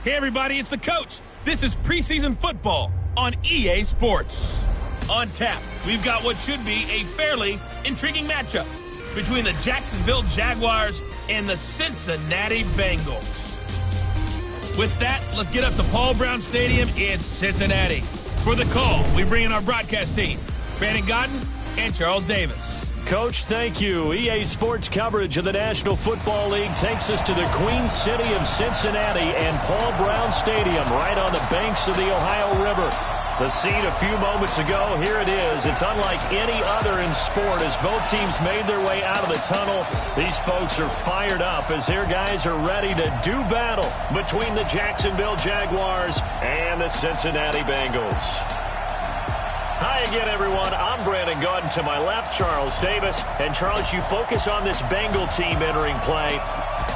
Hey everybody, it's the coach. This is preseason football on EA Sports. On tap, we've got what should be a fairly intriguing matchup between the Jacksonville Jaguars and the Cincinnati Bengals. With that, let's get up to Paul Brown Stadium in Cincinnati. For the call, we bring in our broadcast team, Brandon Godden and Charles Davis. Coach, thank you. EA Sports coverage of the National Football League takes us to the Queen City of Cincinnati and Paul Brown Stadium right on the banks of the Ohio River. The scene a few moments ago, here it is. It's unlike any other in sport as both teams made their way out of the tunnel. These folks are fired up as their guys are ready to do battle between the Jacksonville Jaguars and the Cincinnati Bengals. Hi again, everyone. I'm Brandon Godden. To my left, Charles Davis. And, Charles, you focus on this Bengal team entering play.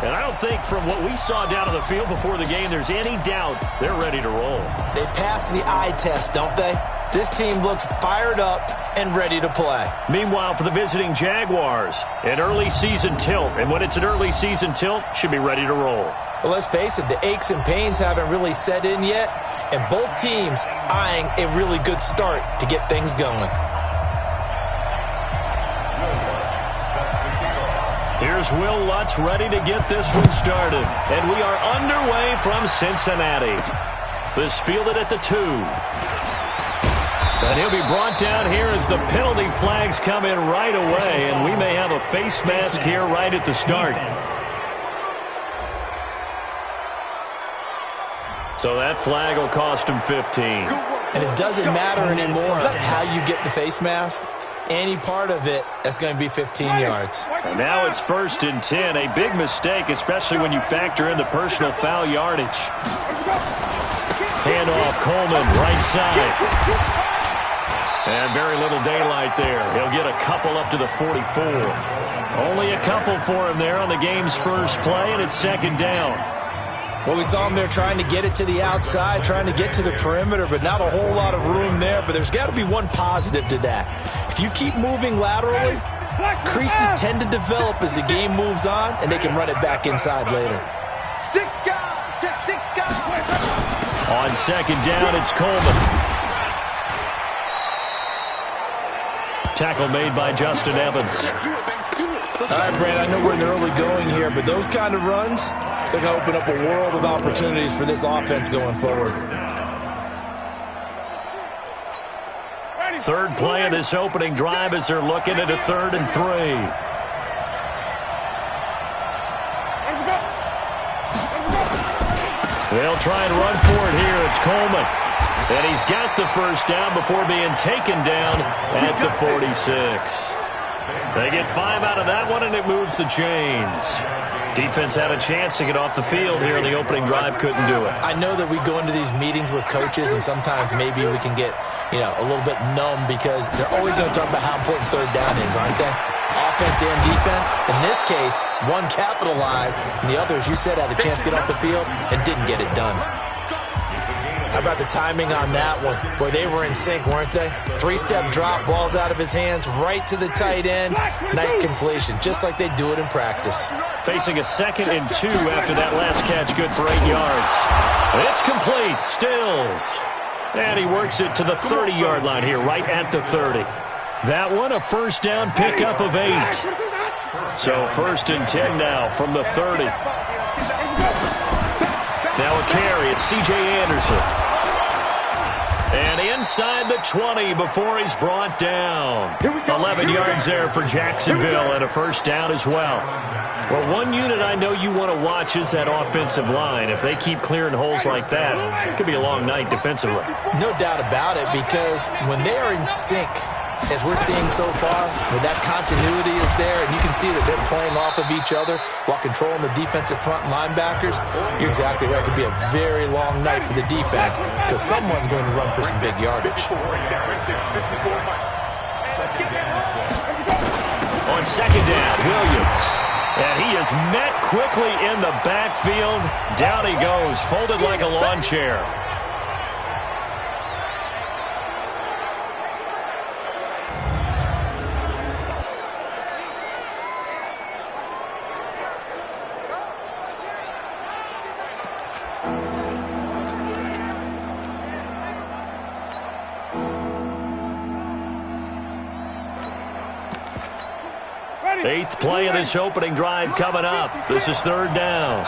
And I don't think from what we saw down on the field before the game there's any doubt they're ready to roll. They pass the eye test, don't they? This team looks fired up and ready to play. Meanwhile, for the visiting Jaguars, an early season tilt. And when it's an early season tilt, should be ready to roll. Well, let's face it, the aches and pains haven't really set in yet. And both teams eyeing a really good start to get things going. Here's Will Lutz ready to get this one started. And we are underway from Cincinnati. This fielded at the 2. And he'll be brought down here as the penalty flags come in right away. And we may have a face mask here right at the start. So that flag will cost him 15. And it doesn't matter anymore as to how you get the face mask. Any part of it, that's going to be 15 yards. And now it's 1st and 10. A big mistake, especially when you factor in the personal foul yardage. Handoff, Coleman, right side. And very little daylight there. He'll get a couple up to the 44. Only a couple for him there on the game's first play, and it's 2nd down. Well, we saw him there trying to get it to the outside, trying to get to the perimeter, but not a whole lot of room there. But there's got to be one positive to that. If you keep moving laterally, creases tend to develop as the game moves on, and they can run it back inside later. On 2nd down, it's Coleman. Tackle made by Justin Evans. All right, Brad, I know we're in the early going here, but those kind of runs, they're going to open up a world of opportunities for this offense going forward. Third play of this opening drive as they're looking at a 3rd and 3. They'll try and run for it here. It's Coleman. And he's got the first down before being taken down at the 46. They get 5 out of that one, and it moves the chains. Defense had a chance to get off the field here in the opening drive, couldn't do it. I know that we go into these meetings with coaches, and sometimes maybe we can get, a little bit numb because they're always going to talk about how important 3rd down is, aren't they? Offense and defense. In this case, one capitalized, and the other, as you said, had a chance to get off the field and didn't get it done. How about the timing on that one? Boy, they were in sync, weren't they? 3-step drop, balls out of his hands, right to the tight end. Nice completion, just like they do it in practice. Facing a 2nd and 2 after that last catch, good for 8 yards. It's complete, Stills. And he works it to the 30-yard line here, right at the 30. That one, a first down pickup of 8. So 1st and 10 now from the 30. Now a carry, it's C.J. Anderson. And inside the 20 before he's brought down. 11 yards there for Jacksonville and a first down as well. Well, one unit I know you want to watch is that offensive line. If they keep clearing holes like that, it could be a long night defensively. No doubt about it, because when they are in sync, as we're seeing so far, where that continuity is there, and you can see that they're playing off of each other while controlling the defensive front linebackers, you're exactly right. It could be a very long night for the defense because someone's going to run for some big yardage. On 2nd down, Williams. And he is met quickly in the backfield. Down he goes, folded like a lawn chair. Eighth play of this opening drive coming up. This is third down.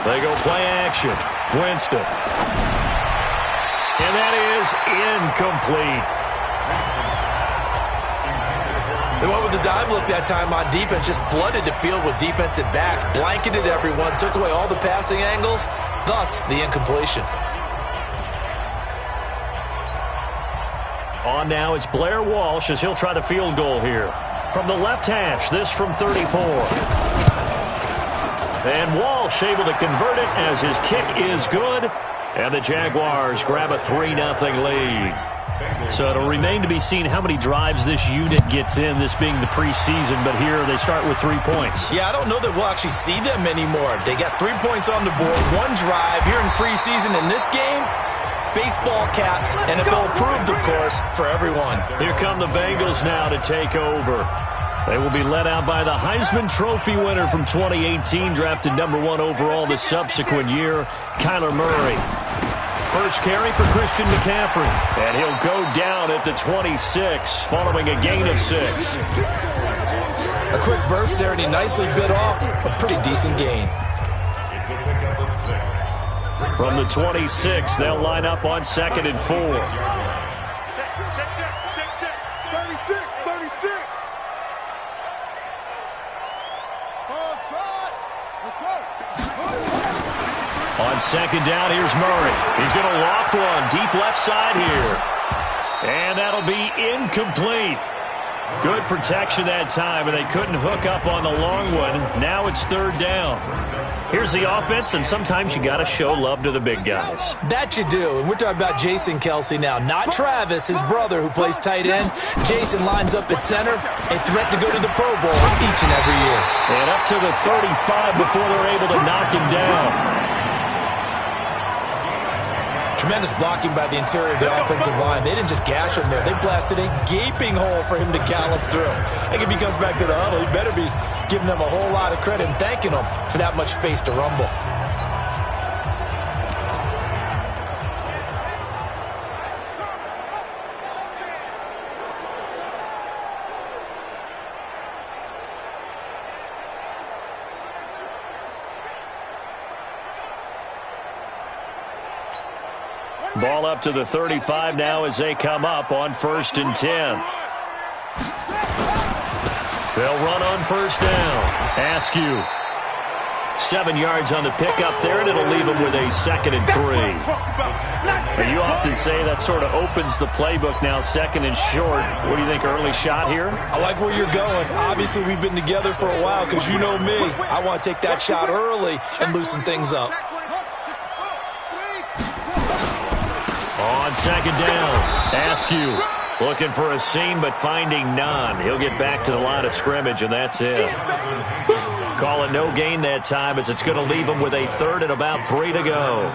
They go play action. Winston. And that is incomplete. They went with the dive look that time on defense, just flooded the field with defensive backs, blanketed everyone, took away all the passing angles, thus the incompletion. On now, it's Blair Walsh as he'll try the field goal here. From the left hash, this from 34. And Walsh able to convert it as his kick is good. And the Jaguars grab a 3-0 lead. So it'll remain to be seen how many drives this unit gets in, this being the preseason. But here they start with 3 points. Yeah, I don't know that we'll actually see them anymore. They got 3 points on the board, 1 drive here in preseason. In this game, baseball caps, NFL approved, of course, for everyone. Here come the Bengals now to take over. They will be led out by the Heisman Trophy winner from 2018, drafted #1 overall the subsequent year, Kyler Murray. First carry for Christian McCaffrey, and he'll go down at the 26 following a gain of 6. A quick burst there, and he nicely bit off a pretty decent gain. From the 26, they'll line up on 2nd and 4. On 2nd down, here's Murray. He's going to loft one deep left side here. And that'll be incomplete. Good protection that time, and they couldn't hook up on the long one. Now it's 3rd down. Here's the offense, and sometimes you got to show love to the big guys. That you do, and we're talking about Jason Kelsey now, not Travis, his brother, who plays tight end. Jason lines up at center, a threat to go to the Pro Bowl each and every year. And up to the 35 before they're able to knock him down. Tremendous blocking by the interior of the offensive line. They didn't just gash him there. They blasted a gaping hole for him to gallop through. I think if he comes back to the huddle, he better be giving them a whole lot of credit and thanking them for that much space to rumble. Ball up to the 35 now as they come up on 1st and 10. They'll run on 1st down. Askew. 7 yards on the pickup there, and it'll leave them with a 2nd and 3. You often say that sort of opens the playbook now, 2nd and short. What do you think, early shot here? I like where you're going. Obviously, we've been together for a while because you know me. I want to take that shot early and loosen things up. On 2nd down, Askew looking for a seam but finding none. He'll get back to the line of scrimmage, and that's it. Call it no gain that time as it's going to leave him with a 3rd and about 3 to go.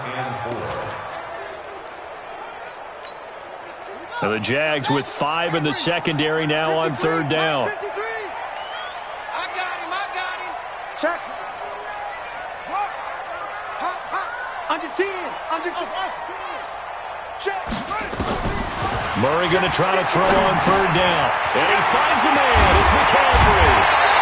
Now the Jags with 5 in the secondary now on 3rd down. I got him. Check. Under 10. Check. Murray going to try to throw on 3rd down. And he finds a man. It's McCaffrey.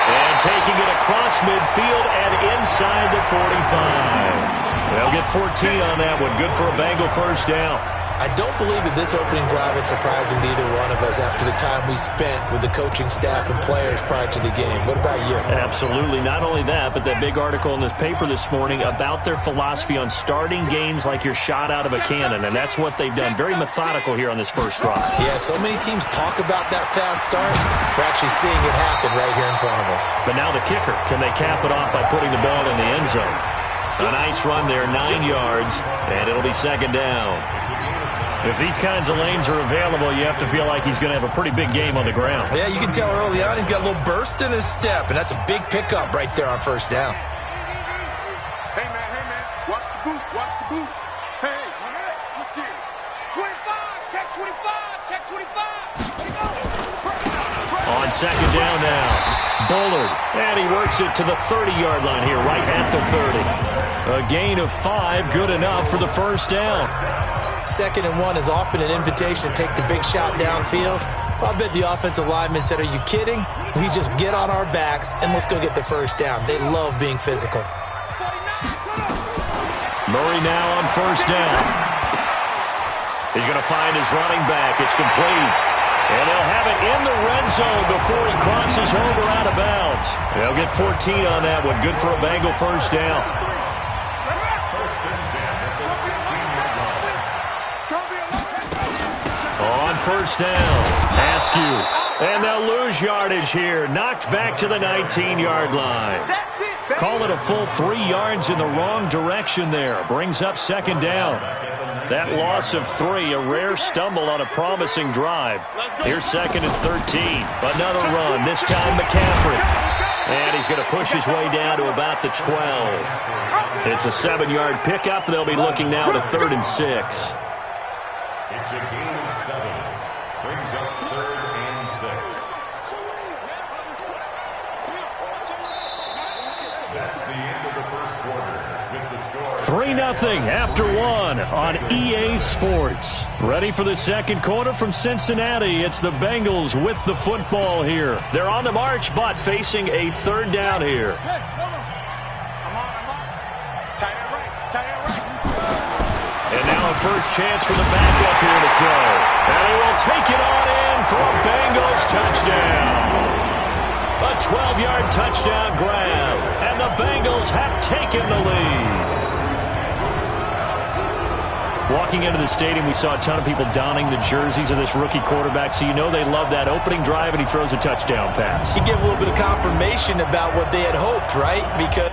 And taking it across midfield and inside the 45. They'll get 14 on that one. Good for a Bengal 1st down. I don't believe that this opening drive is surprising to either one of us after the time we spent with the coaching staff and players prior to the game. What about you? Absolutely. Not only that, but that big article in the paper this morning about their philosophy on starting games like you're shot out of a cannon, and that's what they've done. Very methodical here on this first drive. Yeah, so many teams talk about that fast start. We're actually seeing it happen right here in front of us. But now the kicker. Can they cap it off by putting the ball in the end zone? A nice run there, 9 yards, and it'll be 2nd down. If these kinds of lanes are available, you have to feel like he's going to have a pretty big game on the ground. Yeah, you can tell early on he's got a little burst in his step, and that's a big pickup right there on 1st down. Hey, man. Watch the boot. Hey, let's get it. 25, check 25. On 2nd down now, Bullard. And he works it to the 30-yard line here, right at the 30. A gain of 5, good enough for the first down. 2nd and 1 is often an invitation to take the big shot downfield. I bet the offensive lineman said, are you kidding? We just get on our backs and let's go get the first down. They love being physical. Murray now on first down. He's going to find his running back. It's complete. And they'll have it in the red zone before he crosses over out of bounds. They'll get 14 on that one. Good for a Bengal first down. On first down, Askew. And they'll lose yardage here. Knocked back to the 19-yard line. Call it a full 3 yards in the wrong direction there. Brings up 2nd down. That loss of 3, a rare stumble on a promising drive. Here's 2nd and 13. Another run, this time McCaffrey. And he's going to push his way down to about the 12. It's a 7-yard pickup. They'll be looking now to 3rd and 6. It's a gain of 7. Brings up 3rd and 6. That's the end of the first quarter with the score 3-0 after 1 on EA Sports. Ready for the second quarter from Cincinnati. It's the Bengals with the football here. They're on the march, but facing a 3rd down here. And now a first chance for the backup here to throw. And he will take it on in for a Bengals touchdown. A 12-yard touchdown grab. And the Bengals have taken the lead. Walking into the stadium, we saw a ton of people donning the jerseys of this rookie quarterback, so you know they love that opening drive, and he throws a touchdown pass. You give a little bit of confirmation about what they had hoped, right? Because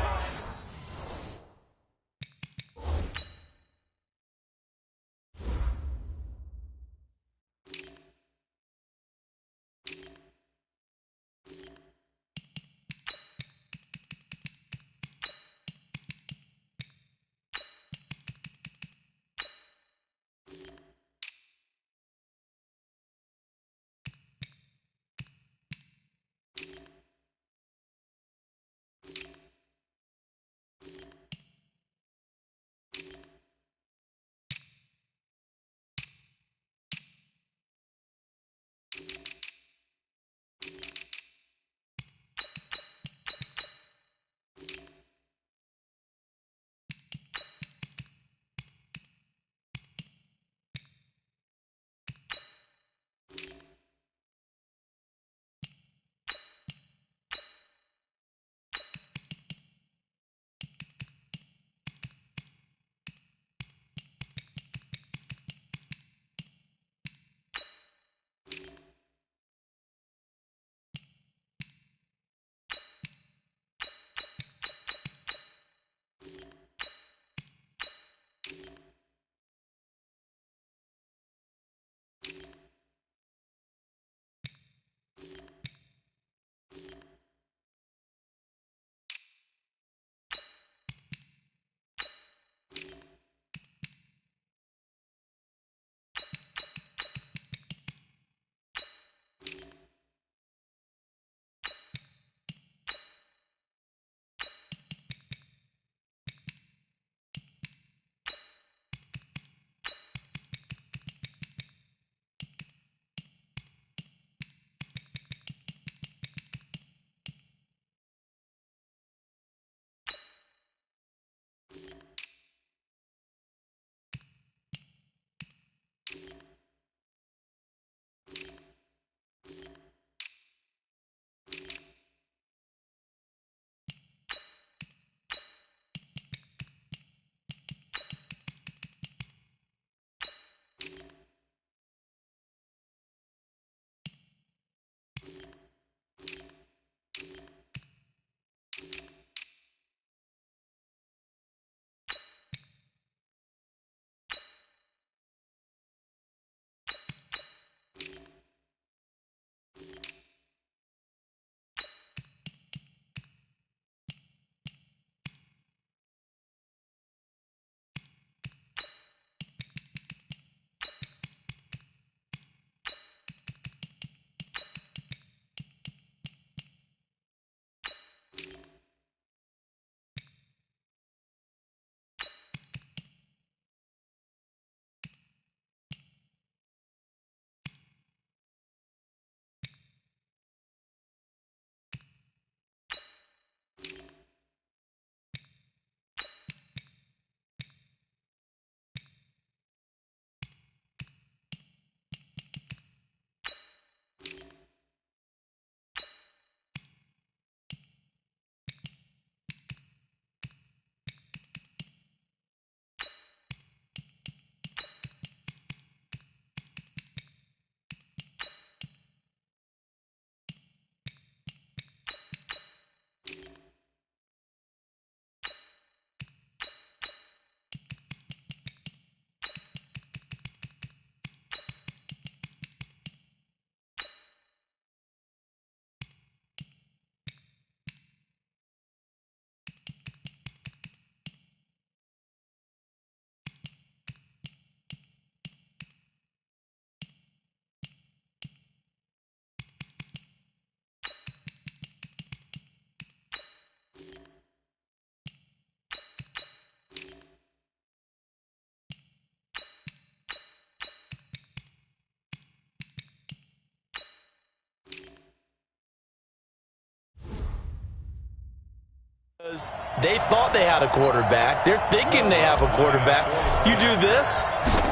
They thought they had a quarterback. They're thinking they have a quarterback. You do this,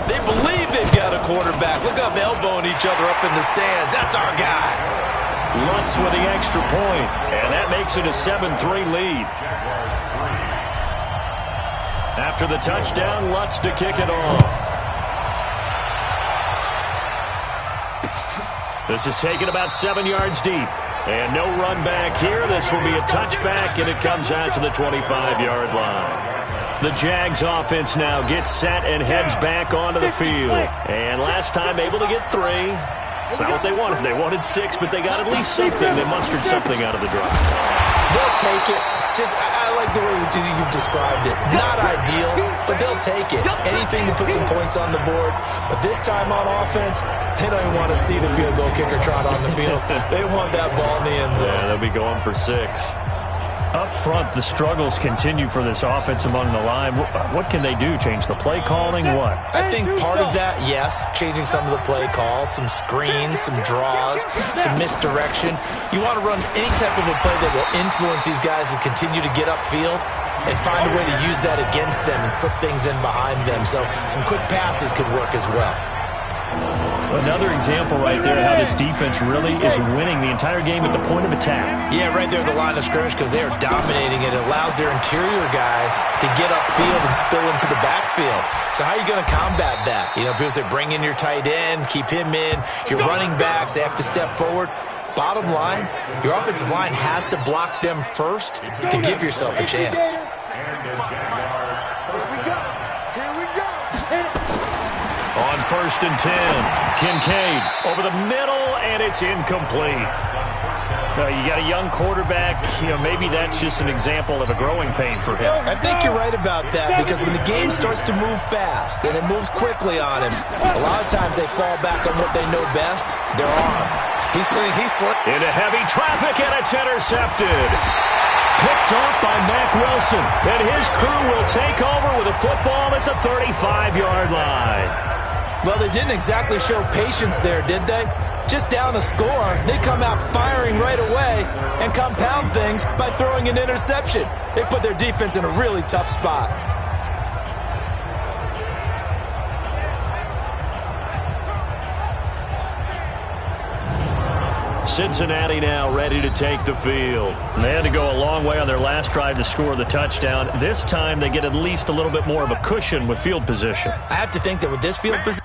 they believe they've got a quarterback. Look up, elbowing each other up in the stands. That's our guy. Lutz with the extra point, and that makes it a 7-3 lead. After the touchdown, Lutz to kick it off. This is taken about 7 yards deep. And no run back here. This will be a touchback, and it comes out to the 25-yard line. The Jags offense now gets set and heads back onto the field. And last time able to get 3. It's not what they wanted. They wanted 6, but they got at least something. They mustered something out of the drive. They'll take it. I like the way you've described it. Not ideal, but they'll take it. Anything to put some points on the board. But this time on offense, they don't even want to see the field goal kicker trot on the field. They want that ball in the end zone. Yeah, they'll be going for 6. Up front, the struggles continue for this offense among the line. What can they do? Change the play calling? What? I think part of that, yes, changing some of the play calls, some screens, some draws, some misdirection. You want to run any type of a play that will influence these guys to continue to get upfield and find a way to use that against them and slip things in behind them. So some quick passes could work as well. Another example right there how this defense really is winning the entire game at the point of attack. Yeah, right there at the line of scrimmage because they are dominating it. It allows their interior guys to get upfield and spill into the backfield. So how are you going to combat that? You know, people say bring in your tight end, keep him in. Your running backs, they have to step forward. Bottom line, your offensive line has to block them first to give yourself a chance. On 1st and 10, Kincaid over the middle, and it's incomplete. You got a young quarterback. Maybe that's just an example of a growing pain for him. I think you're right about that because when the game starts to move fast and it moves quickly on him, a lot of times they fall back on what they know best, their arm. He's into heavy traffic, and it's intercepted. Picked off by Mack Wilson, and his crew will take over with a football at the 35-yard line. Well, they didn't exactly show patience there, did they? Just down a score, they come out firing right away and compound things by throwing an interception. They put their defense in a really tough spot. Cincinnati now ready to take the field. They had to go a long way on their last drive to score the touchdown. This time they get at least a little bit more of a cushion with field position. I have to think that with this field position,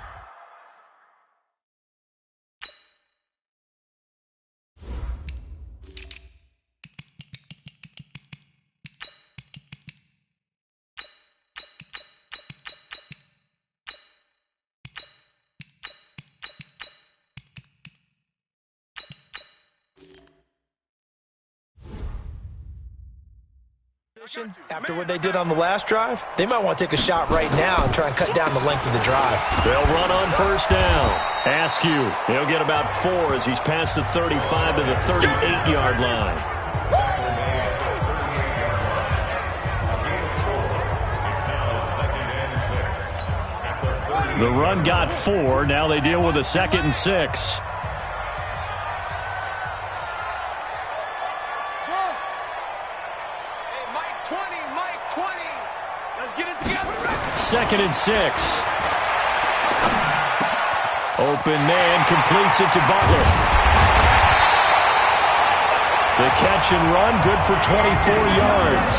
after what they did on the last drive, they might want to take a shot right now and try and cut down the length of the drive. They'll run on 1st down. Askew, he'll get about 4 as he's past the 35 to the 38-yard line. The run got 4. Now they deal with a 2nd and 6. Second and 6. Open man completes it to Butler. The catch and run good for 24 yards.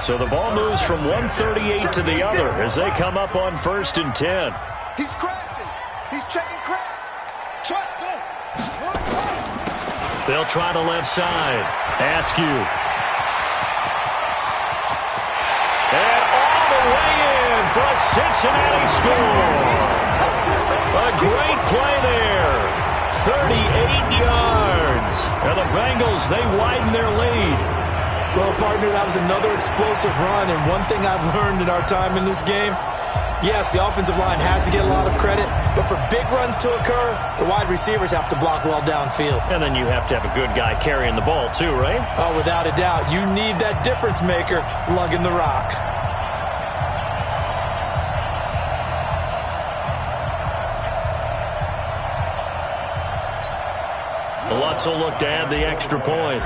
So the ball moves from 138 to the other as they come up on 1st and 10. He's crashing. He's checking crash. Check. They'll try the left side. Askew. And all the way in for a Cincinnati score. A great play there. 38 yards. And the Bengals, they widen their lead. Well, partner, that was another explosive run. And one thing I've learned in our time in this game, yes, the offensive line has to get a lot of credit, but for big runs to occur, the wide receivers have to block well downfield. And then you have to have a good guy carrying the ball too, right? Oh, without a doubt. You need that difference maker lugging the rock. Lutz will look to add the extra point.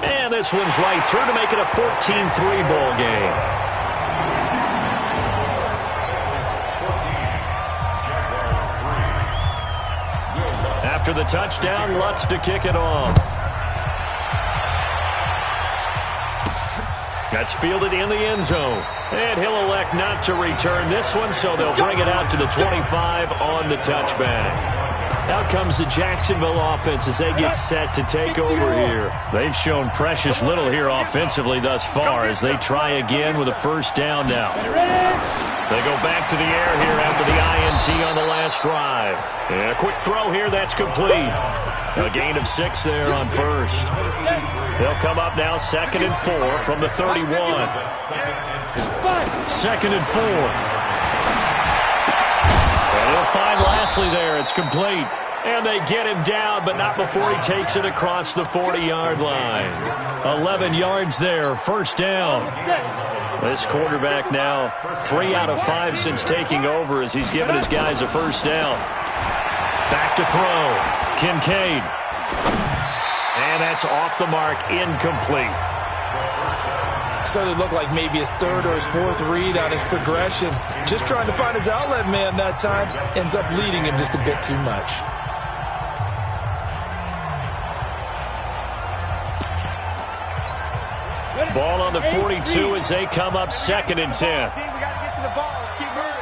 And this one's right through to make it a 14-3 ball game. After the touchdown, Lutz to kick it off. That's fielded in the end zone. And he'll elect not to return this one, so they'll bring it out to the 25 on the touchback. Out comes the Jacksonville offense as they get set to take over here. They've shown precious little here offensively thus far as they try again with a first down now. They go back to the air here after the INT on the last drive. And a quick throw here, that's complete. A gain of 6 there on first. They'll come up now 2nd and 4 from the 31. 2nd and 4. And he'll find Lashley there. It's complete. And they get him down, but not before he takes it across the 40-yard line. 11 yards there, first down. This quarterback now 3 out of 5 since taking over as he's given his guys a first down. Back to throw. Kincaid. And that's off the mark, incomplete. So it looked like maybe his 3rd or his 4th read on his progression. Just trying to find his outlet man that time. Ends up leading him just a bit too much. Ball on the 42 as they come up 2nd and 10. We got to get to the ball. Let's keep moving.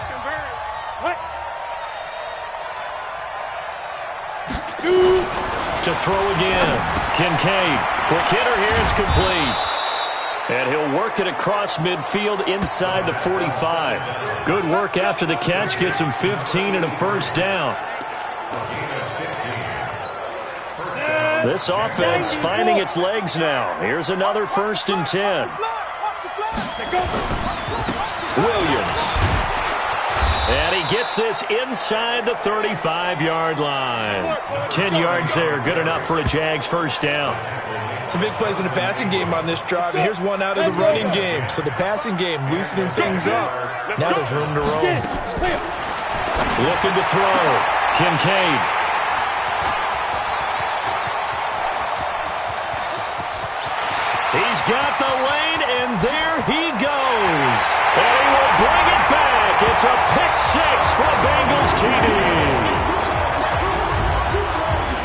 To throw again. Kincaid. Quick hitter here. It's complete. And he'll work it across midfield inside the 45. Good work after the catch. Gets him 15 and a first down. This offense finding its legs now. Here's another 1st and 10. Williams. And he gets this inside the 35-yard line. 10 yards there. Good enough for a Jags first down. Some big plays in the passing game on this drive, and here's one out of the running game. So the passing game loosening things up. Now there's room to roam. Looking to throw. Kincaid. He's got the lane, and there he goes. And he will bring it back. It's a pick-6 for Bengals TD.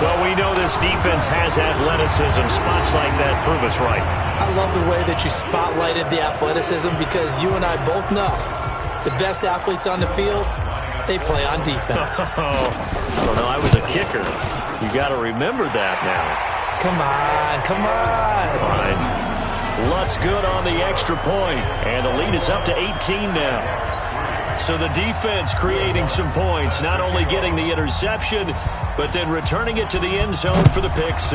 Well, we know this defense has athleticism. Spots like that prove us right. I love the way that you spotlighted the athleticism because you and I both know the best athletes on the field, they play on defense. I don't know. I was a kicker. You got to remember that now. Come on, come on. Fine. Lutz good on the extra point, and the lead is up to 18 now. So the defense creating some points, not only getting the interception, but then returning it to the end zone for the pick-6.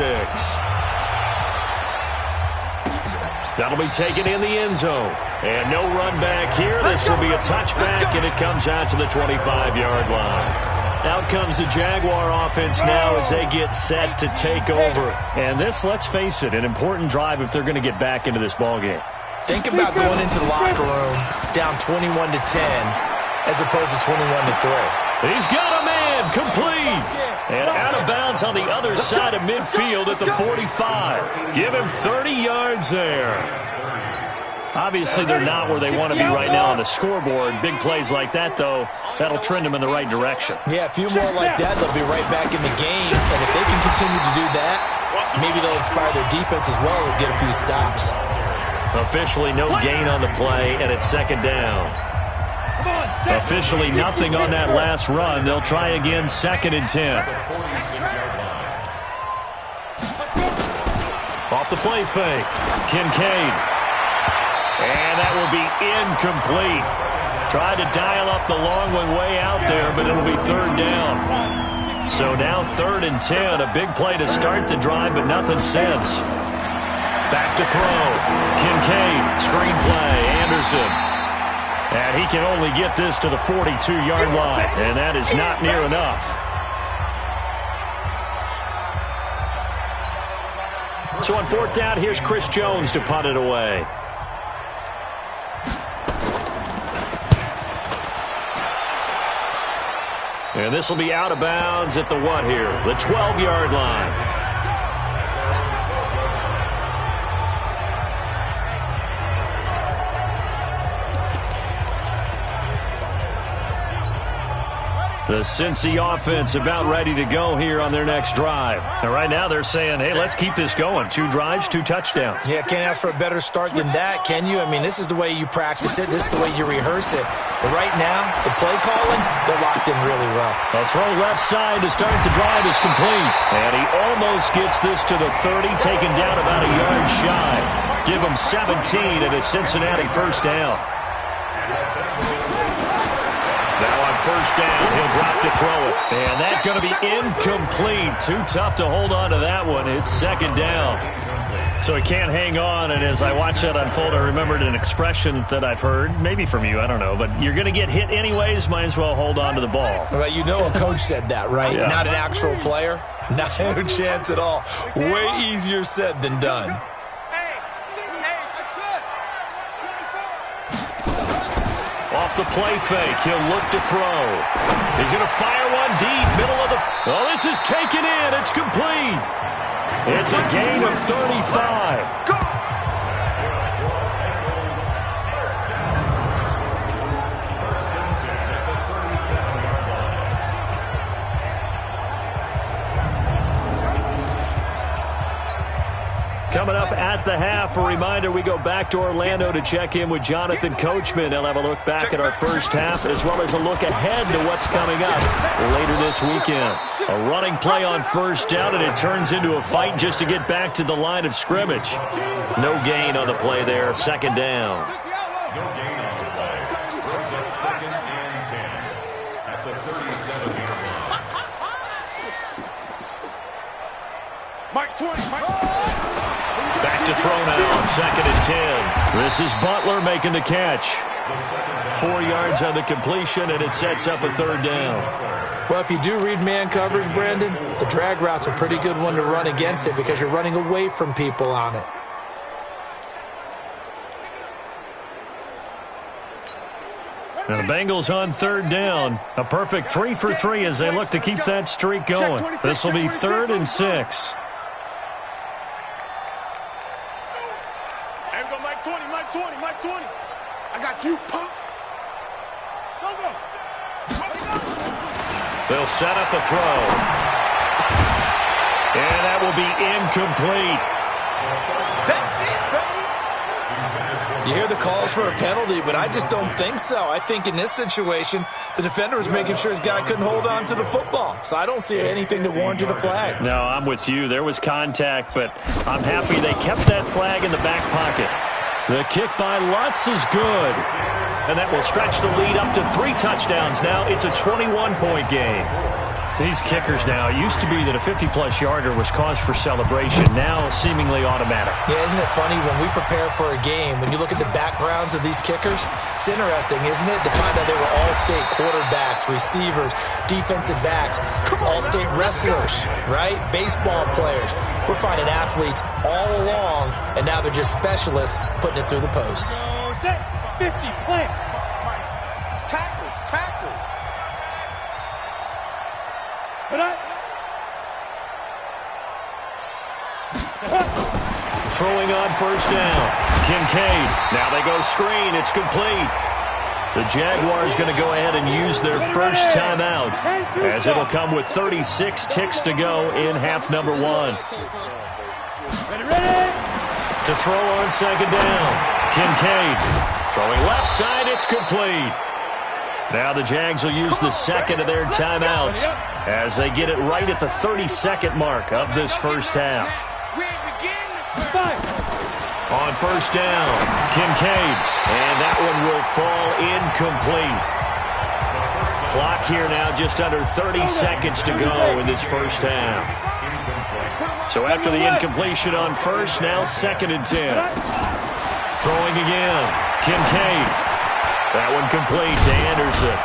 That'll be taken in the end zone. And no run back here. This will be a touchback, and it comes out to the 25-yard line. Out comes the Jaguar offense now as they get set to take over. And this, let's face it, an important drive if they're going to get back into this ballgame. Think about going into the locker room down 21-10 as opposed to 21-3. He's got a man, complete. And out of bounds on the other side of midfield at the 45. Give him 30 yards there. Obviously, they're not where they want to be right now on the scoreboard. Big plays like that, though, that'll trend them in the right direction. Yeah, a few more like that, they'll be right back in the game. And if they can continue to do that, maybe they'll inspire their defense as well and get a few stops. Officially no gain on the play, and it's 2nd down. Officially nothing on that last run. They'll try again, 2nd and 10. Off the play fake. Kincaid. And that will be incomplete. Tried to dial up the long one way out there, but it'll be 3rd down. So now 3rd and 10. A big play to start the drive, but nothing since. Back to throw. Kincaid. Screen play. Anderson. And he can only get this to the 42-yard line. And that is not near enough. So on 4th down, here's Chris Jones to punt it away. And this will be out of bounds at the what here? The 12-yard line. The Cincy offense about ready to go here on their next drive. And right now they're saying, hey, let's keep this going. 2 drives, 2 touchdowns. Yeah, can't ask for a better start than that, can you? I mean, this is the way you practice it. This is the way you rehearse it. But right now, the play calling, they're locked in really well. A throw left side to start the drive is complete. And he almost gets this to the 30, taken down about a yard shy. Give him 17 at a Cincinnati first down. Now on first down, he'll drop to throw it. And that's going to be incomplete. Too tough to hold on to that one. It's second down. So he can't hang on, and as I watch that unfold, I remembered an expression that I've heard, maybe from you, I don't know, but you're going to get hit anyways, might as well hold on to the ball. Well, you know a coach said that, right? Yeah. Not an actual player. Not a chance at all. Way easier said than done. Off the play fake, he'll look to throw. He's going to fire one deep, middle of the... Oh, this is taken in. It's complete. It's a gain of 35. Go! Coming up at the half, a reminder, we go back to Orlando to check in with Jonathan Coachman. He'll have a look back at our first half as well as a look ahead to what's coming up later this weekend. A running play on first down, and it turns into a fight just to get back to the line of scrimmage. No gain on the play there, second down. No gain on the play. Brings up second and 10 at the 37-yard line. Mike 20, Mike. Back to throw now on second and 10. This is Butler making the catch. 4 yards on the completion, and it sets up a third down. Well, if you do read man coverage, Brandon, the drag route's a pretty good one to run against it because you're running away from people on it. Now the Bengals on third down. A perfect 3 for 3 as they look to keep that streak going. This will be 3rd and 6. There we go, Mike 20, Mike 20, Mike 20. I got you, pop. Go, go. They'll set up a throw. And that will be incomplete. That's it, baby. You hear the calls for a penalty, but I just don't think so. I think in this situation, the defender was making sure his guy couldn't hold on to the football. So I don't see anything that warranted a flag. No, I'm with you. There was contact, but I'm happy they kept that flag in the back pocket. The kick by Lutz is good. And that will stretch the lead up to 3 touchdowns now. It's a 21-point game. These kickers now, it used to be that a 50-plus yarder was cause for celebration. Now seemingly automatic. Yeah, isn't it funny when we prepare for a game, when you look at the backgrounds of these kickers, it's interesting, isn't it, to find out they were all-state quarterbacks, receivers, defensive backs, all-state wrestlers, right? Baseball players. We're finding athletes all along, and now they're just specialists putting it through the posts. 50, plant. Tackles, tackles. Throwing on first down. Kincaid. Now they go screen. It's complete. The Jaguars going to go ahead and use their first timeout as it'll come with 36 ticks to go in half number 1. To throw on second down. Kincaid. Throwing left side, it's complete. Now the Jags will use the second of their timeouts as they get it right at the 32nd mark of this first half. On first down, Kincaid, and that one will fall incomplete. Clock here now just under 30 seconds to go in this first half. So after the incompletion on first, now 2nd and 10. Throwing again, Kincaid. That one complete to Anderson.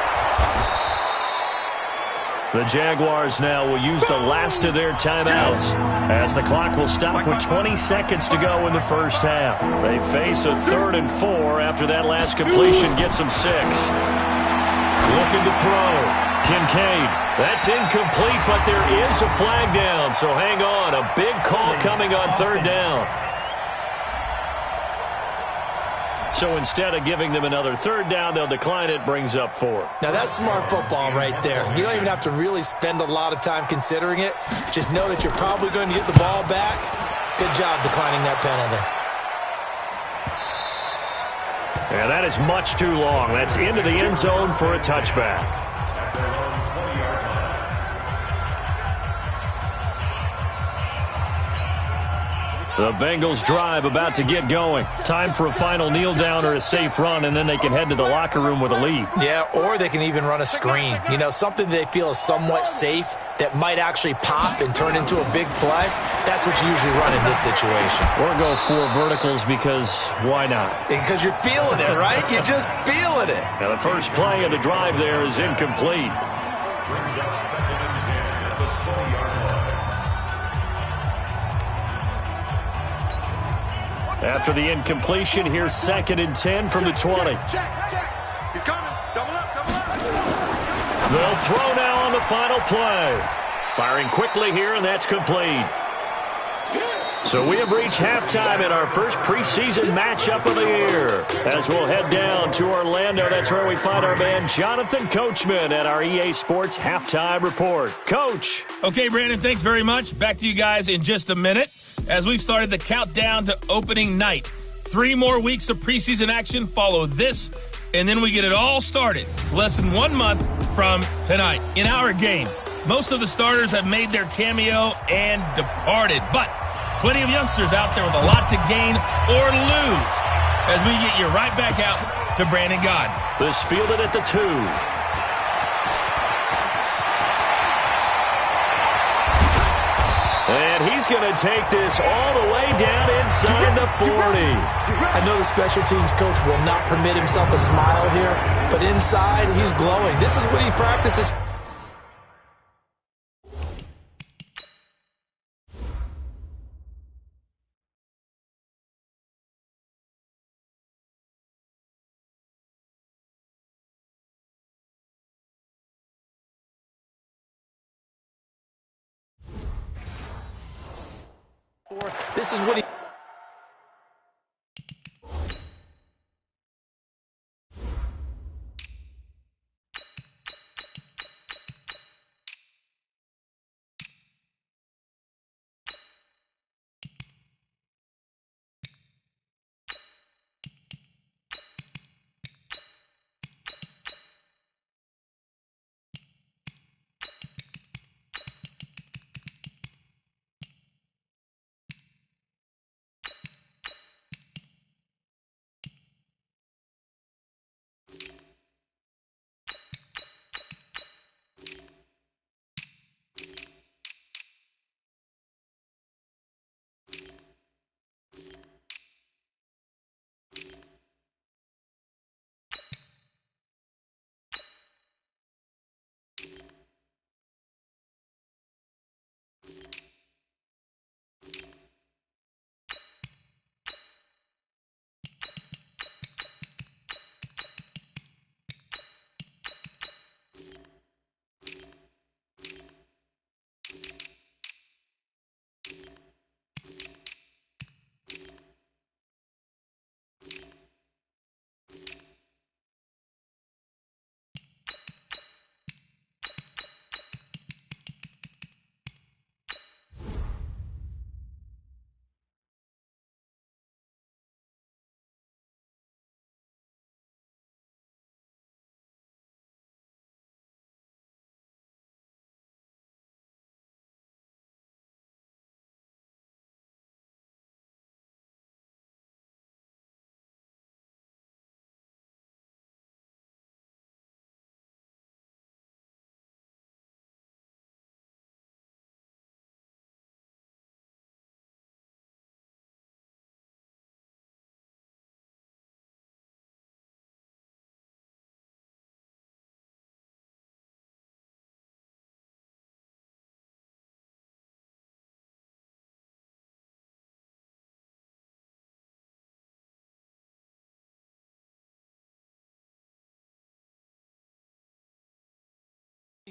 The Jaguars now will use the last of their timeouts as the clock will stop with 20 seconds to go in the first half. They face a 3rd and 4 after that last completion gets them 6. Looking to throw. Kincaid. That's incomplete, but there is a flag down, so hang on. A big call coming on third down. So instead of giving them another third down, they'll decline it, brings up 4. Now, that's smart football right there. You don't even have to really spend a lot of time considering it. Just know that you're probably going to get the ball back. Good job declining that penalty. Yeah, that is much too long. That's into the end zone for a touchback. The Bengals drive about to get going. Time for a final kneel down or a safe run, and then they can head to the locker room with a lead. Yeah, or they can even run a screen. You know, something they feel is somewhat safe that might actually pop and turn into a big play. That's what you usually run in this situation. Or go 4 verticals because why not? Because you're feeling it, right? You're just feeling it. Now the first play of the drive there is incomplete. After the incompletion, here's 2nd and 10 from the 20. Check. He's coming. Double up. They'll throw now on the final play. Firing quickly here, and that's complete. So we have reached halftime in our first preseason matchup of the year. As we'll head down to Orlando, that's where we find our man Jonathan Coachman at our EA Sports Halftime Report. Coach. Okay, Brandon, thanks very much. Back to you guys in just a minute as we've started the countdown to opening night. 3 more weeks of preseason action follow this, and then we get it all started less than 1 month from tonight. In our game, most of the starters have made their cameo and departed, but plenty of youngsters out there with a lot to gain or lose as we get you right back out to Brandon God. This fielded at the 2. And he's going to take this all the way down inside the 40. I know the special teams coach will not permit himself a smile here, but inside, he's glowing. This is what he practices. This is what he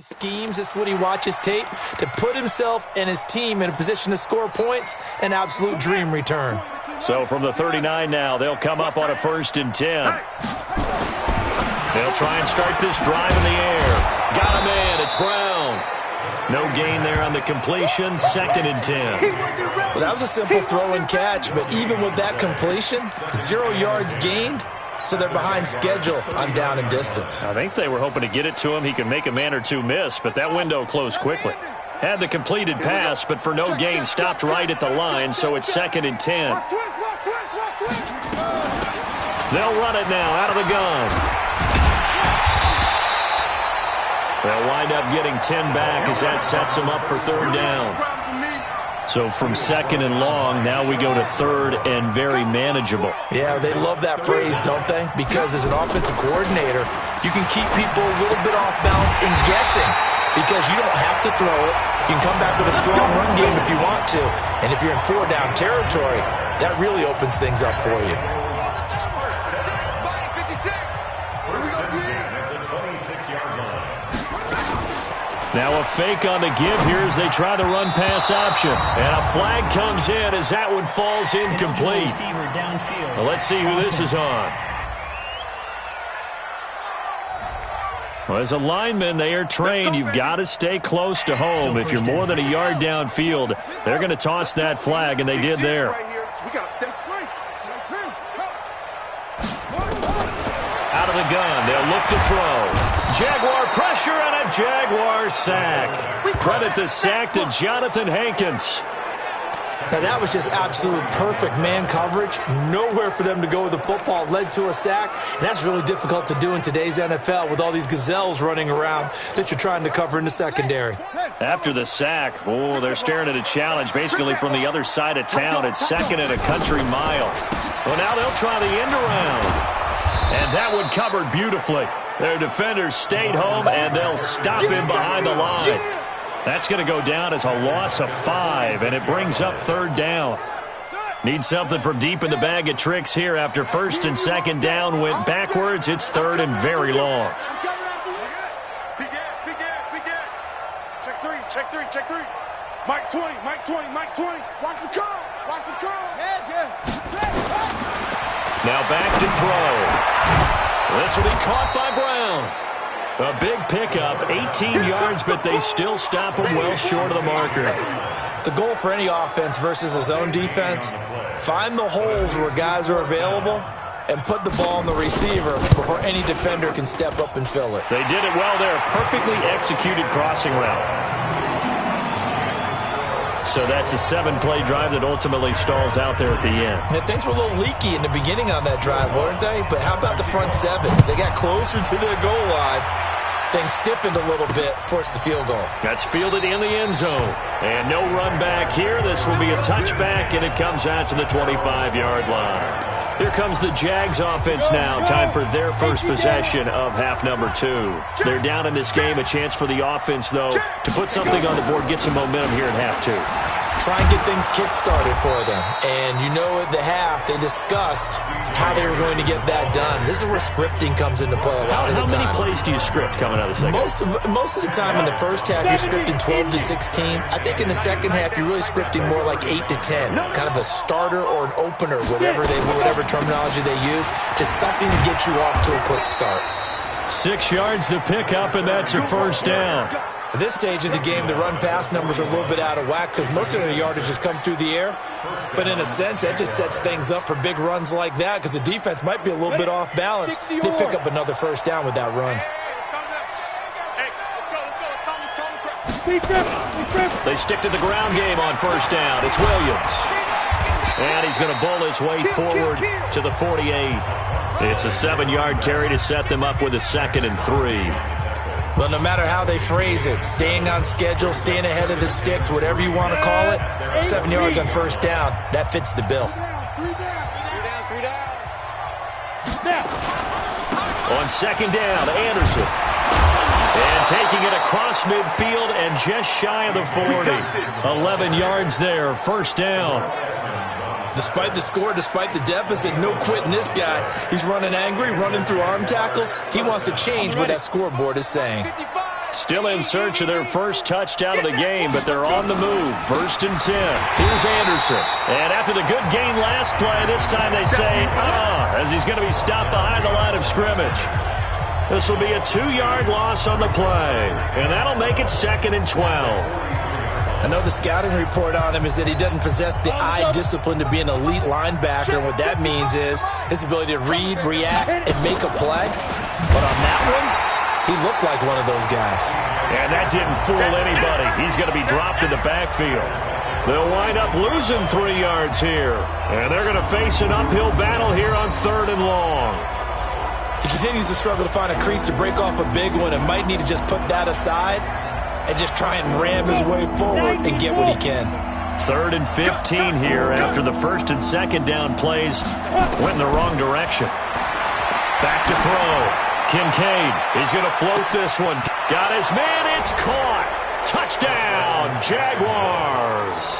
Schemes, this is what he watches tape to put himself and his team in a position to score points. An absolute dream return. So from the 39 now, they'll come up on a 1st and 10. They'll try and start this drive in the air. Got a man. It's Brown. No gain there on the completion. 2nd and 10. Well, that was a simple throw and catch, but even with that completion, 0 yards gained. So they're behind schedule on down and distance. I think they were hoping to get it to him. He could make a man or two miss, but that window closed quickly. Had the completed pass, but for no gain, stopped right at the line, so it's 2nd and 10. They'll run it now out of the gun. They'll wind up getting 10 back as that sets them up for 3rd down. So from 2nd and long, now we go to 3rd and very manageable. Yeah, they love that phrase, don't they? Because as an offensive coordinator, you can keep people a little bit off balance and guessing because you don't have to throw it. You can come back with a strong run game if you want to. And if you're in 4-down territory, that really opens things up for you. Now a fake on the give here as they try the run-pass option. And a flag comes in as that one falls incomplete. Well, let's see who this is on. Well, as a lineman, they are trained. You've got to stay close to home. If you're more than a yard downfield, they're going to toss that flag, and they did there. Out of the gun, they'll look to throw. Jaguar pressure and a Jaguar sack. Credit the sack to Jonathan Hankins. Now that was just absolute perfect man coverage. Nowhere for them to go with the football. Led to a sack. And that's really difficult to do in today's NFL with all these gazelles running around that you're trying to cover in the secondary. After the sack, oh, they're staring at a challenge basically from the other side of town. It's 2nd and a country mile. Well, now they'll try the end around. And that one covered beautifully. Their defenders stayed home, and they'll stop him behind the line. That's going to go down as a loss of 5, and it brings up 3rd down. Need something from deep in the bag of tricks here after 1st and 2nd down went backwards. It's 3rd and very long. Check three. Mike 20. Watch the curl. Now back to throw. This will be caught by Brown. A big pickup, 18 yards, but they still stop him well short of the marker. The goal for any offense versus a zone defense, find the holes where guys are available and put the ball on the receiver before any defender can step up and fill it. They did it well there. Perfectly executed crossing route. So that's a 7-play drive that ultimately stalls out there at the end. And things were a little leaky in the beginning on that drive, weren't they? But how about the front 7? As they got closer to their goal line, things stiffened a little bit, forced the field goal. That's fielded in the end zone. And no run back here. This will be a touchback, and it comes out to the 25-yard line. Here comes the Jags offense now. Time for their first possession of half number 2. They're down in this game. A chance for the offense, though, to put something on the board, get some momentum here at half 2. Try and get things kick-started for them. And you know at the half, they discussed how they were going to get that done. This is where scripting comes into play a lot of the time. How many plays do you script coming out of the second? Most of the time in the first half, you're scripting 12 to 16. I think in the second half, you're really scripting more like 8 to 10. Kind of a starter or an opener, whatever terminology they use. Just something to get you off to a quick start. 6 yards the pickup, and that's your first down. At this stage of the game, the run-pass numbers are a little bit out of whack because most of the yardage has come through the air. But in a sense, that just sets things up for big runs like that because the defense might be a little bit off balance. They pick up another first down with that run. They stick to the ground game on first down. It's Williams. And he's going to bowl his way forward to the 48. It's a 7-yard carry to set them up with a 2nd and 3. Well, no matter how they phrase it, staying on schedule, staying ahead of the sticks, whatever you want to call it, 7 yards on first down, that fits the bill. On 2nd down, Anderson. And taking it across midfield and just shy of the 40. 11 yards there, first down. Despite the score, despite the deficit, no quitting this guy. He's running angry, running through arm tackles. He wants to change what that scoreboard is saying. Still in search of their first touchdown of the game, but they're on the move. 1st and 10. Here's Anderson. And after the good gain last play, this time they say, as he's going to be stopped behind the line of scrimmage. This will be a 2-yard loss on the play, and that'll make it 2nd and 12. I know the scouting report on him is that he doesn't possess the eye discipline to be an elite linebacker. And what that means is his ability to read, react, and make a play. But on that one, he looked like one of those guys. And that didn't fool anybody. He's going to be dropped in the backfield. They'll wind up losing 3 yards here. And they're going to face an uphill battle here on 3rd and long. He continues to struggle to find a crease to break off a big one and might need to just put that aside and just try and ram his way forward and get what he can. 3rd and 15 here after the 1st and 2nd down plays went in the wrong direction. Back to throw. Kincaid is going to float this one. Got his man. It's caught. Touchdown, Jaguars.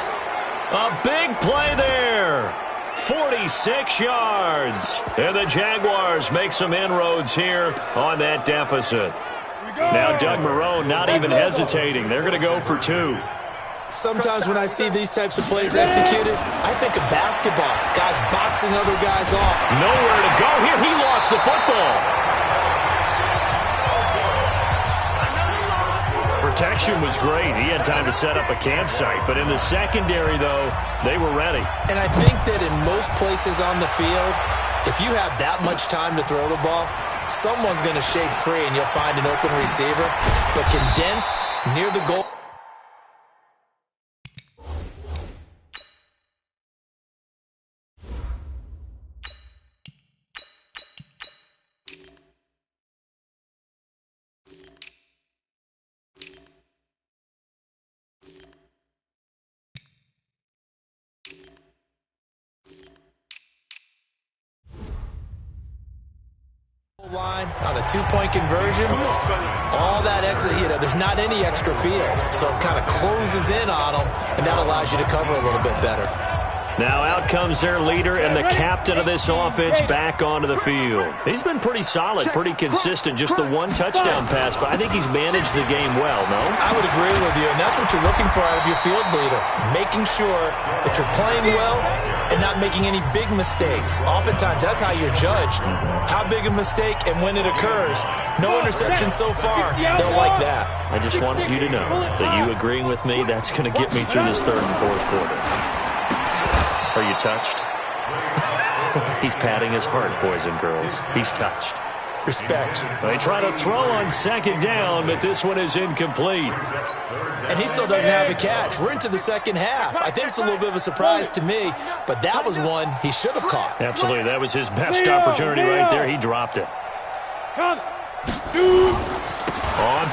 A big play there. 46 yards. And the Jaguars make some inroads here on that deficit. Now Doug Marrone not even hesitating. They're going to go for 2. Sometimes when I see these types of plays executed, I think of basketball. Guys boxing other guys off. Nowhere to go here. He lost the football. Protection was great. He had time to set up a campsite. But in the secondary, though, they were ready. And I think that in most places on the field, if you have that much time to throw the ball, someone's going to shake free and you'll find an open receiver. But condensed near the goal. Line on a 2-point conversion, all that extra, there's not any extra field, so it kind of closes in on them, and that allows you to cover a little bit better. Now out comes their leader and the captain of this offense back onto the field. He's been pretty solid, pretty consistent, just the 1 touchdown pass, but I think he's managed the game well, no? I would agree with you, and that's what you're looking for out of your field leader, making sure that you're playing well and not making any big mistakes. Oftentimes, that's how you're judged. How big a mistake and when it occurs. No interception so far. They'll like that. I just want you to know that you agreeing with me, that's going to get me through this 3rd and 4th quarter. Are you touched? He's patting his heart, boys and girls. He's touched. Respect. They try to throw on 2nd down, but this one is incomplete. And he still doesn't have a catch. We're into the 2nd half. I think it's a little bit of a surprise to me, but that was one he should have caught. Absolutely. That was his best opportunity right there. He dropped it. On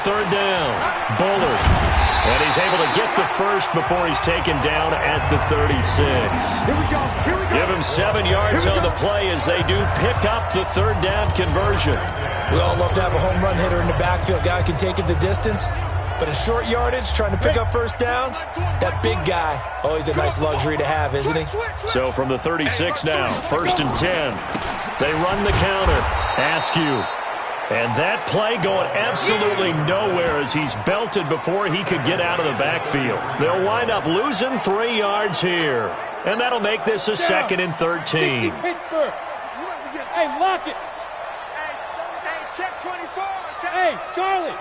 3rd down, Bullard. And he's able to get the first before he's taken down at the 36. Give him 7 yards on the play as they do pick up the 3rd down conversion. We all love to have a home run hitter in the backfield. Guy can take it the distance. But in short yardage, trying to pick up 1st downs, that big guy, always a nice luxury to have, isn't he? So from the 36 now, 1st and 10. They run the counter. Askew. And that play going absolutely nowhere as he's belted before he could get out of the backfield. They'll wind up losing 3 yards here. And that'll make this a 2nd and 13. Hey, lock it. Hey, check 24. Hey, Charlie.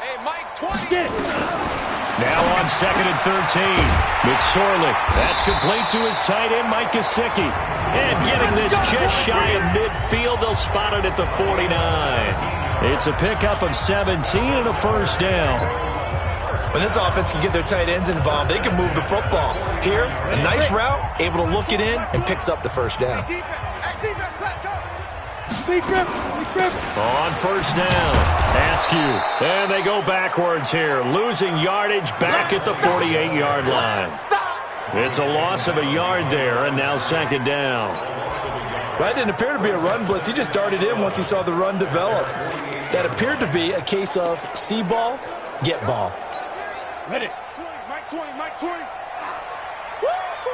Hey, Mike, 20. Get it. Now on 2nd and 13. McSorley. That's complete to his tight end, Mike Gesicki. And getting this just shy of midfield, they'll spot it at the 49. It's a pickup of 17 and a 1st down. When this offense can get their tight ends involved, they can move the football. Here, a nice route, able to look it in, and picks up the 1st down. On 1st down, Askew. And they go backwards here, losing yardage back at the 48-yard line. It's a loss of a yard there, and now 2nd down. Well, that didn't appear to be a run blitz. He just darted in once he saw the run develop. That appeared to be a case of see ball, get ball. Ready. Mike 20, Mike 20.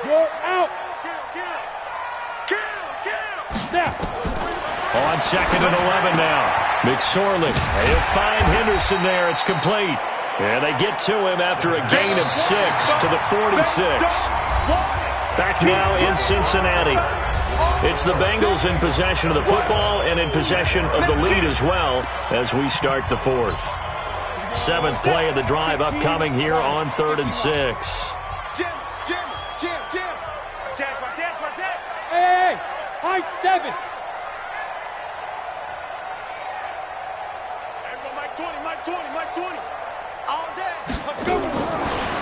You're out. Kill. On 2nd and 11 now. McSorley, he'll find Henderson there. It's complete. And they get to him after a gain of 6 to the 46. Back now in Cincinnati. It's the Bengals in possession of the football and in possession of the lead as well as we start the fourth. 7th play of the drive upcoming here on 3rd and 6. Jim. Hey, high 7. Mike 20. All day.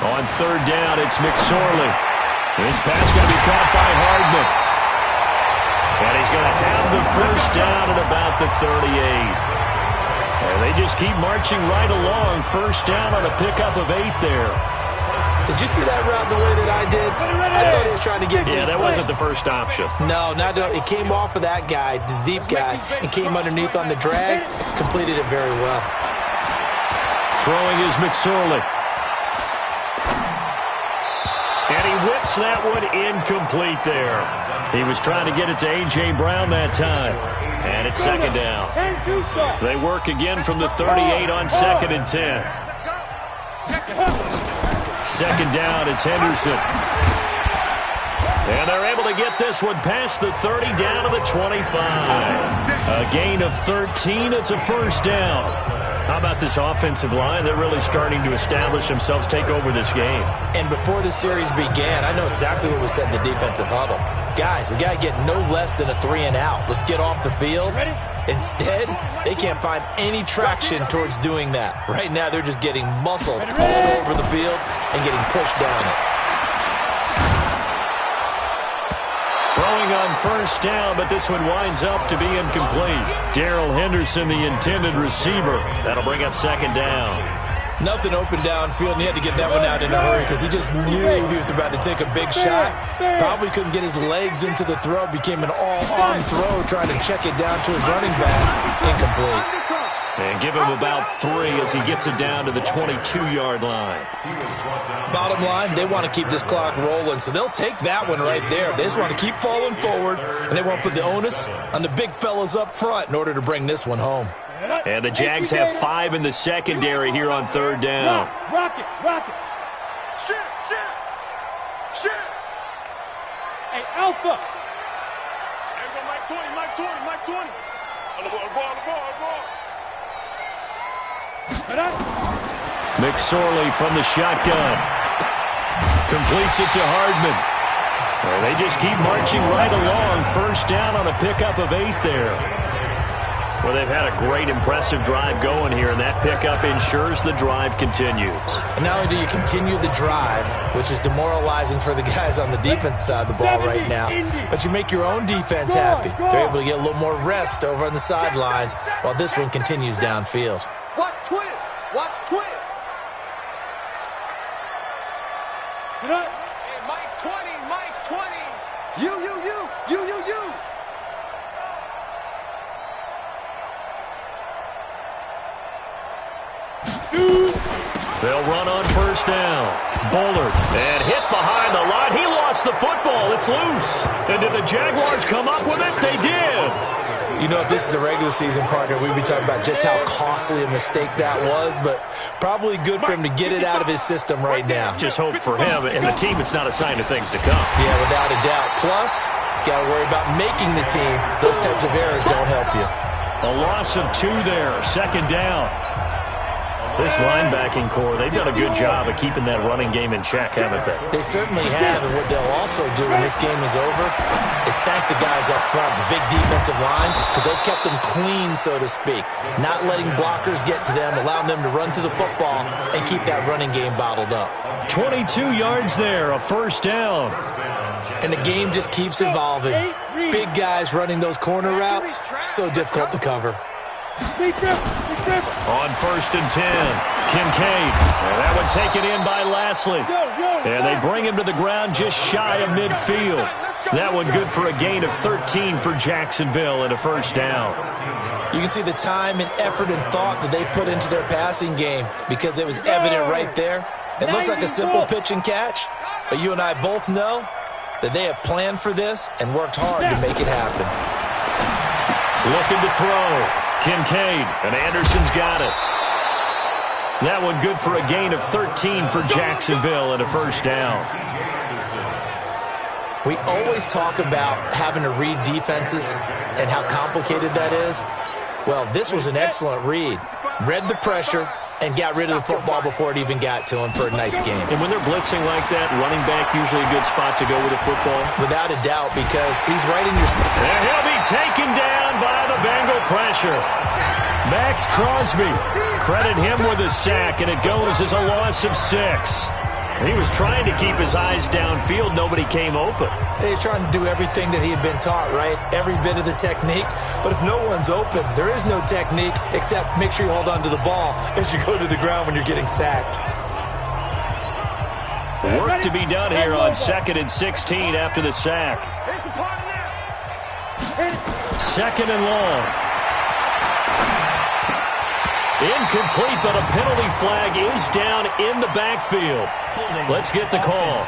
On 3rd down, it's McSorley. This pass going to be caught by Hardman. And he's going to have the first down at about the 38. And they just keep marching right along. First down on a pickup of 8 there. Did you see that route the way that I did? I thought he was trying to get deep. Yeah, that wasn't the first option. No, it came off of that guy, the deep guy, and came underneath on the drag. Completed it very well. Throwing is McSorley. And he whips that one incomplete there. He was trying to get it to A.J. Brown that time. And it's 2nd down. They work again from the 38 on 2nd and 10. 2nd down, it's Henderson. And they're able to get this one past the 30 down to the 25. A gain of 13. It's a first down. How about this offensive line? They're really starting to establish themselves, take over this game. And before the series began, I know exactly what we said in the defensive huddle. Guys, we got to get no less than a 3 and out. Let's get off the field. Instead, they can't find any traction towards doing that. Right now, they're just getting muscled all over the field and getting pushed down it. Throwing on first down, but this one winds up to be incomplete. Darrell Henderson, the intended receiver. That'll bring up 2nd down. Nothing open downfield, and he had to get that one out in a hurry because he just knew he was about to take a big shot. Probably couldn't get his legs into the throw. Became an all-arm throw, trying to check it down to his running back. Incomplete. And give him about 3 as he gets it down to the 22-yard line. Bottom line, they want to keep this clock rolling, so they'll take that one right there. They just want to keep falling forward, and they won't put the onus on the big fellas up front in order to bring this one home. And the Jags have 5 in the secondary here on 3rd down. Rock it. Shit. Hey, Alpha. There we go, Mike 20. On the ball. McSorley from the shotgun. Completes it to Hardman. Well, they just keep marching right along. First down on a pickup of 8 there. Well, they've had a great, impressive drive going here, and that pickup ensures the drive continues. And not only do you continue the drive, which is demoralizing for the guys on the defense side of the ball right now, but you make your own defense happy. They're able to get a little more rest over on the sidelines while this one continues downfield. Watch twins. Hey, Mike 20. You. They'll run on first down. Bullard, and hit behind the line. He lost the football. It's loose. And did the Jaguars come up with it? They did. You know, if this is the regular season, partner, we'd be talking about just how costly a mistake that was, but probably good for him to get it out of his system right now. Just hope for him and the team it's not a sign of things to come. Yeah, without a doubt. Plus, got to worry about making the team. Those types of errors don't help you. A loss of 2 there. 2nd down. This linebacking core, they've done a good job of keeping that running game in check, haven't they? They certainly have, and what they'll also do when this game is over is thank the guys up front, the big defensive line, because they've kept them clean, so to speak. Not letting blockers get to them, allowing them to run to the football and keep that running game bottled up. 22 yards there, a first down. And the game just keeps evolving. Big guys running those corner routes, so difficult to cover. On 1st and 10, Kincaid. And that one taken in by Lashley. And they bring him to the ground just shy of midfield. That one good for a gain of 13 for Jacksonville and a first down. You can see the time and effort and thought that they put into their passing game because it was evident right there. It looks like a simple pitch and catch, but you and I both know that they have planned for this and worked hard to make it happen. Looking to throw. Kincaid, and Anderson's got it. That one good for a gain of 13 for Jacksonville and a first down. We always talk about having to read defenses and how complicated that is. Well, this was an excellent read. Read the pressure and got rid of the football before it even got to him for a nice game. And when they're blitzing like that, running back usually a good spot to go with the football? Without a doubt, because he's right in your... And he'll be taken down by the Bengal pressure. Max Crosby, credit him with a sack, and it goes as a loss of 6. He was trying to keep his eyes downfield. Nobody came open. He's trying to do everything that he had been taught, right? Every bit of the technique. But if no one's open, there is no technique except make sure you hold on to the ball as you go to the ground when you're getting sacked. Work to be done here on 2nd and 16 after the sack. 2nd and long. Incomplete, but a penalty flag is down in the backfield. Let's get the call.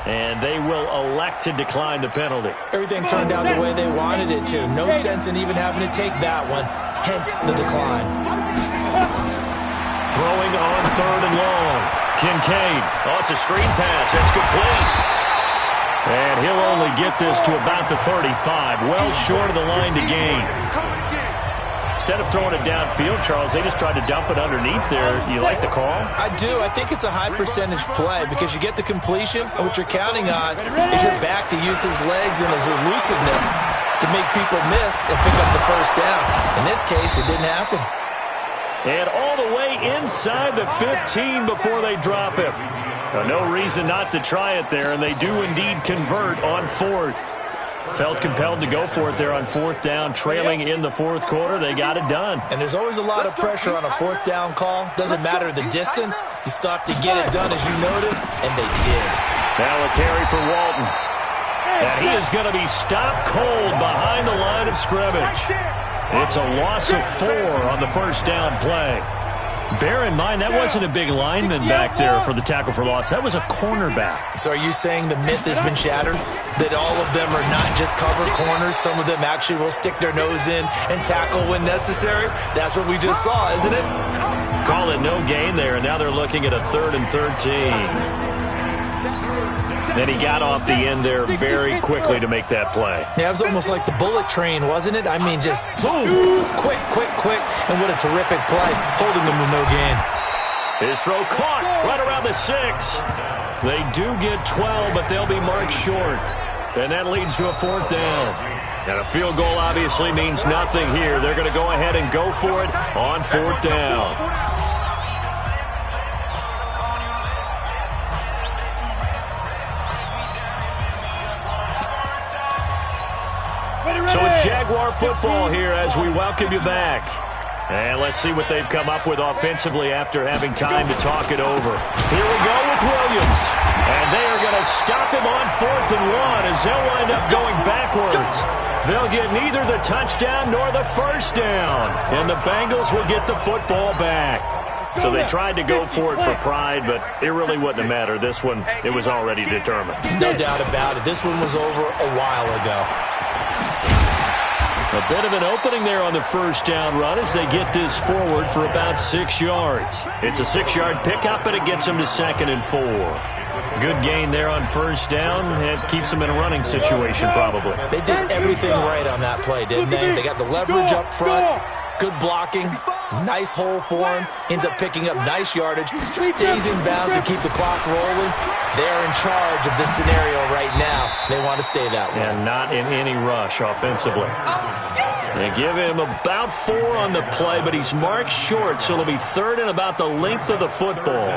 And they will elect to decline the penalty. Everything turned out the way they wanted it to. No sense in even having to take that one, hence the decline. Throwing on 3rd and long. Kincaid. Oh, it's a screen pass. That's complete. And he'll only get this to about the 35, well short of the line to gain. Instead of throwing it downfield, Charles, they just tried to dump it underneath there. You like the call? I do. I think it's a high percentage play because you get the completion, and what you're counting on is your back to use his legs and his elusiveness to make people miss and pick up the first down. In this case, it didn't happen. And all the way inside the 15 before they drop him. No reason not to try it there, and they do indeed convert on 4th. Felt compelled to go for it there on 4th down, trailing in the 4th quarter. They got it done. And there's always a lot of pressure on a 4th down call. Doesn't matter the distance. You still have to get it done, as you noted, and they did. Now a carry for Walton. And he is going to be stopped cold behind the line of scrimmage. It's a loss of 4 on the first down play. Bear in mind, that wasn't a big lineman back there for the tackle for loss. That was a cornerback. So are you saying the myth has been shattered? That all of them are not just cover corners? Some of them actually will stick their nose in and tackle when necessary? That's what we just saw, isn't it? Call it no gain there, and now they're looking at a 3rd and 13. Then he got off the end there very quickly to make that play. Yeah, it was almost like the bullet train, wasn't it? I mean, just zoom, quick, quick, quick, and what a terrific play, holding them to no gain. His throw caught right around the 6. They do get 12, but they'll be marked short. And that leads to a 4th down. And a field goal obviously means nothing here. They're going to go ahead and go for it on 4th down. So it's Jaguar football here as we welcome you back. And let's see what they've come up with offensively after having time to talk it over. Here we go with Williams. And they are going to stop him on 4th and 1 as they'll wind up going backwards. They'll get neither the touchdown nor the first down. And the Bengals will get the football back. So they tried to go for it for pride, but it really wouldn't have mattered. This one, it was already determined. No doubt about it. This one was over a while ago. A bit of an opening there on the first down run as they get this forward for about 6 yards. It's a 6-yard pickup, and it gets them to 2nd and 4. Good gain there on first down. It keeps them in a running situation probably. They did everything right on that play, didn't they? They got the leverage up front, good blocking, nice hole for him, ends up picking up nice yardage, stays in bounds and keep the clock rolling. They're in charge of this scenario right now. They want to stay that way. And not in any rush offensively. They give him about 4 on the play, but he's marked short, so it'll be 3rd and about the length of the football.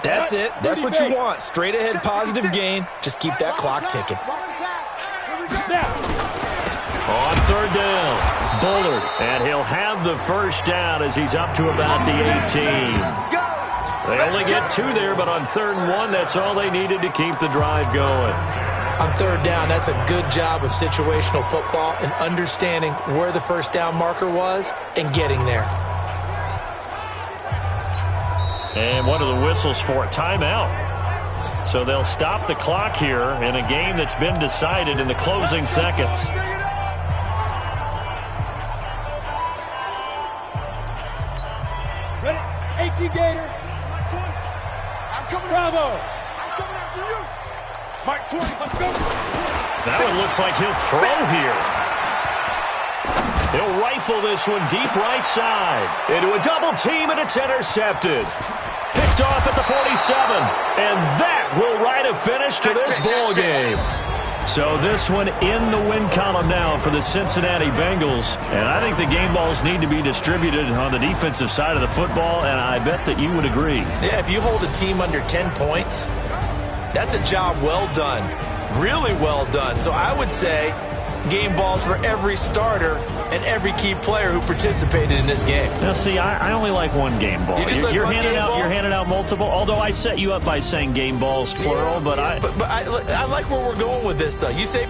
That's it. That's what you want. Straight ahead positive gain. Just keep that clock ticking. On 3rd down, Bullard, and he'll have the first down as he's up to about the 18. They only get 2 there, but on 3rd and 1, that's all they needed to keep the drive going. On 3rd down, that's a good job of situational football and understanding where the first down marker was and getting there. And what are the whistles for? Timeout. So they'll stop the clock here in a game that's been decided in the closing seconds. Ready? 18 Gator. Mike 20. I'm coming. Bravo. I'm coming after you. Mike 20. Let's go. That one looks like he'll throw here. He'll rifle this one deep right side. Into a double team, and it's intercepted. Picked off at the 47. And that will write a finish to this ball game. So this one in the win column now for the Cincinnati Bengals. And I think the game balls need to be distributed on the defensive side of the football, and I bet that you would agree. Yeah, if you hold a team under 10 points, that's a job well done. Really well done. So I would say game balls for every starter and every key player who participated in this game. Now, see, I only like one game ball. You're handing out multiple, although I set you up by saying game balls, plural, yeah, but I like where we're going with this. You say